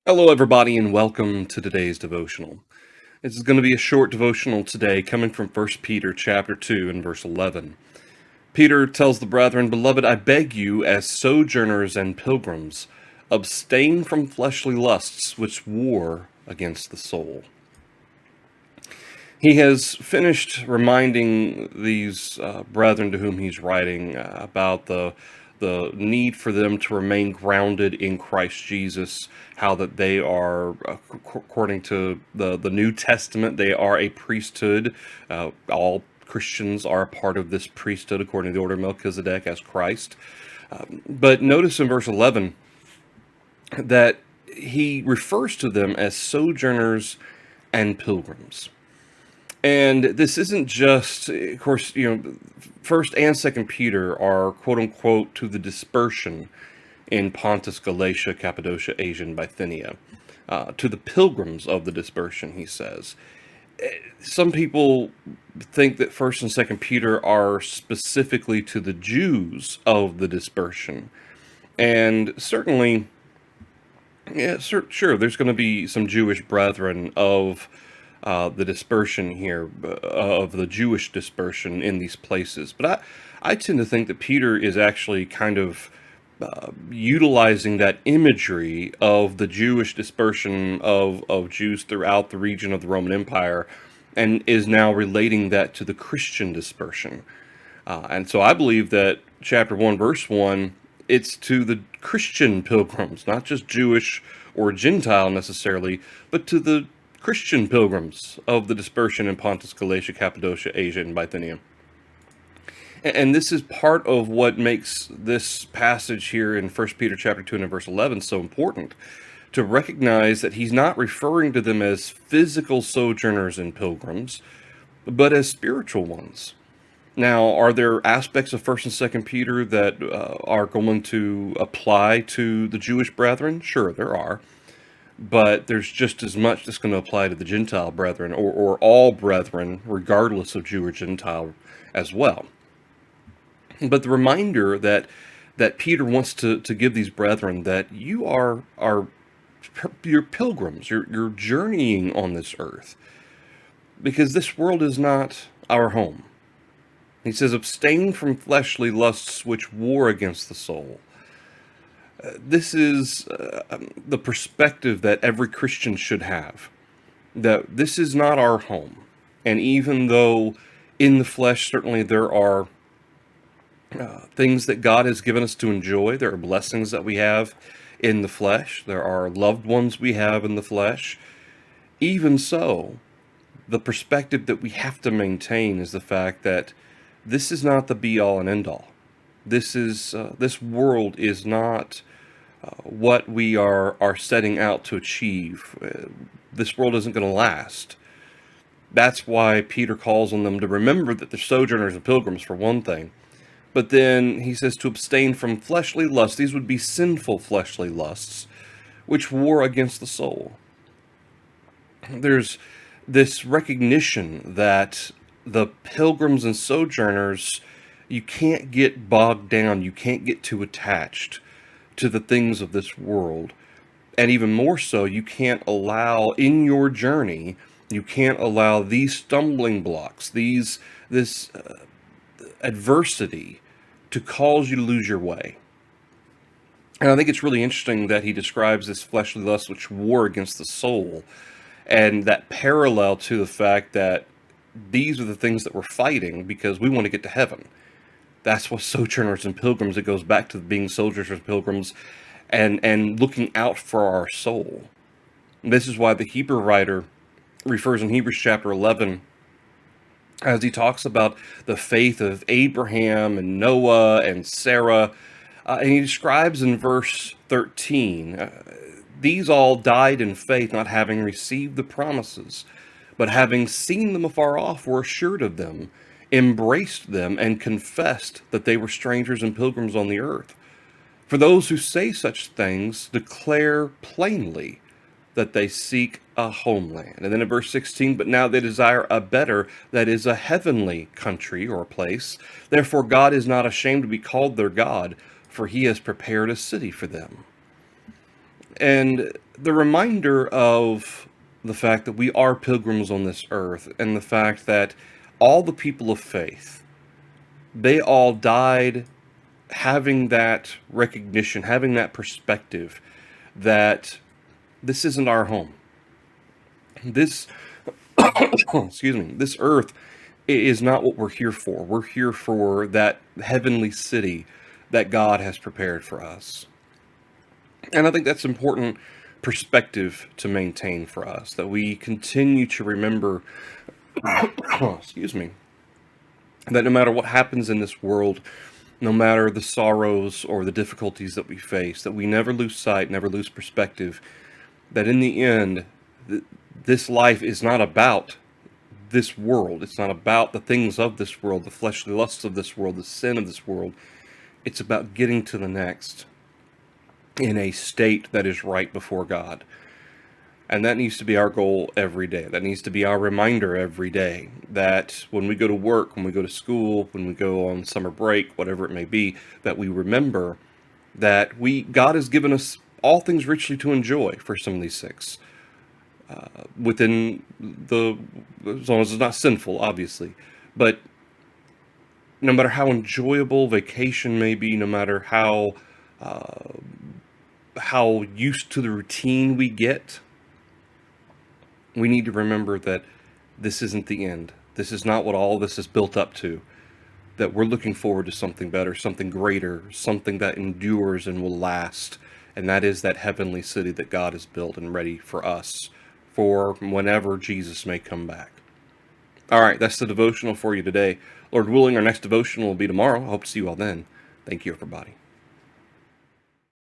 Hello, everybody, and welcome to today's devotional. This is going to be a short devotional today, coming from First Peter chapter 2 and verse 11. Peter tells the brethren, "Beloved, I beg you, as sojourners and pilgrims, abstain from fleshly lusts which war against the soul." He has finished reminding these brethren to whom he's writing about the need for them to remain grounded in Christ Jesus, how that they are, according to the New Testament, they are a priesthood. All Christians are a part of this priesthood according to the order of Melchizedek as Christ. But notice in verse 11 that he refers to them as sojourners and pilgrims. And this isn't just, of course, First and Second Peter are quote unquote to the dispersion in Pontus, Galatia, Cappadocia, Asia, and Bithynia, to the pilgrims of the dispersion. He says. Some people think that First and Second Peter are specifically to the Jews of the dispersion, and certainly, yeah, sure, there's going to be some Jewish brethren of the dispersion here, of the Jewish dispersion in these places. But I tend to think that Peter is actually kind of utilizing that imagery of the Jewish dispersion of Jews throughout the region of the Roman Empire, and is now relating that to the Christian dispersion. And so I believe that chapter 1, verse 1, it's to the Christian pilgrims, not just Jewish or Gentile necessarily, but to the Christian pilgrims of the dispersion in Pontus, Galatia, Cappadocia, Asia, and Bithynia. And this is part of what makes this passage here in First Peter chapter 2 and verse 11 so important, to recognize that he's not referring to them as physical sojourners and pilgrims, but as spiritual ones. Now, are there aspects of First and Second Peter that are going to apply to the Jewish brethren? Sure, there are, but there's just as much that's going to apply to the Gentile brethren, or all brethren, regardless of Jew or Gentile, as well. But the reminder that Peter wants to give these brethren, that you are you're pilgrims, you're journeying on this earth, because this world is not our home. He says, abstain from fleshly lusts which war against the soul. This is the perspective that every Christian should have, that this is not our home. And even though in the flesh, certainly there are things that God has given us to enjoy, there are blessings that we have in the flesh, there are loved ones we have in the flesh. Even so, the perspective that we have to maintain is the fact that this is not the be-all and end-all. This world is not what we are setting out to achieve. This world isn't going to last. That's why Peter calls on them to remember that they're sojourners and pilgrims, for one thing. But then he says to abstain from fleshly lusts. These would be sinful fleshly lusts, which war against the soul. There's this recognition that the pilgrims and sojourners, you can't get bogged down, you can't get too attached to the things of this world. And even more so, you can't allow in your journey, you can't allow these stumbling blocks, this adversity to cause you to lose your way. And I think it's really interesting that he describes this fleshly lust which war against the soul, and that parallel to the fact that these are the things that we're fighting because we want to get to heaven. That's what sojourners and pilgrims, it goes back to being soldiers and pilgrims and looking out for our soul. And this is why the Hebrew writer refers in Hebrews chapter 11, as he talks about the faith of Abraham and Noah and Sarah, and he describes in verse 13, these all died in faith, not having received the promises, but having seen them afar off, were assured of them, embraced them, and confessed that they were strangers and pilgrims on the earth. For those who say such things declare plainly that they seek a homeland. And then in verse 16, but now they desire a better, that is a heavenly country or place. Therefore God is not ashamed to be called their God, for he has prepared a city for them. And the reminder of the fact that we are pilgrims on this earth, and the fact that all the people of faith, they all died having that recognition, having that perspective that this isn't our home. This, excuse me, this earth is not what we're here for. We're here for that heavenly city that God has prepared for us. And I think that's important perspective to maintain for us, that we continue to remember, excuse me, that no matter what happens in this world, no matter the sorrows or the difficulties that we face, that we never lose sight, never lose perspective, that in the end, this life is not about this world. It's not about the things of this world, the fleshly lusts of this world, the sin of this world. It's about getting to the next in a state that is right before God. And that needs to be our goal every day. That needs to be our reminder every day, that when we go to work, when we go to school, when we go on summer break, whatever it may be, that we remember that God has given us all things richly to enjoy for some of these six. Within the, as long as it's not sinful, obviously. But no matter how enjoyable vacation may be, no matter how used to the routine we get, we need to remember that this isn't the end. This is not what all this is built up to. That we're looking forward to something better, something greater, something that endures and will last. And that is that heavenly city that God has built and ready for us for whenever Jesus may come back. All right, that's the devotional for you today. Lord willing, our next devotional will be tomorrow. I hope to see you all then. Thank you, everybody.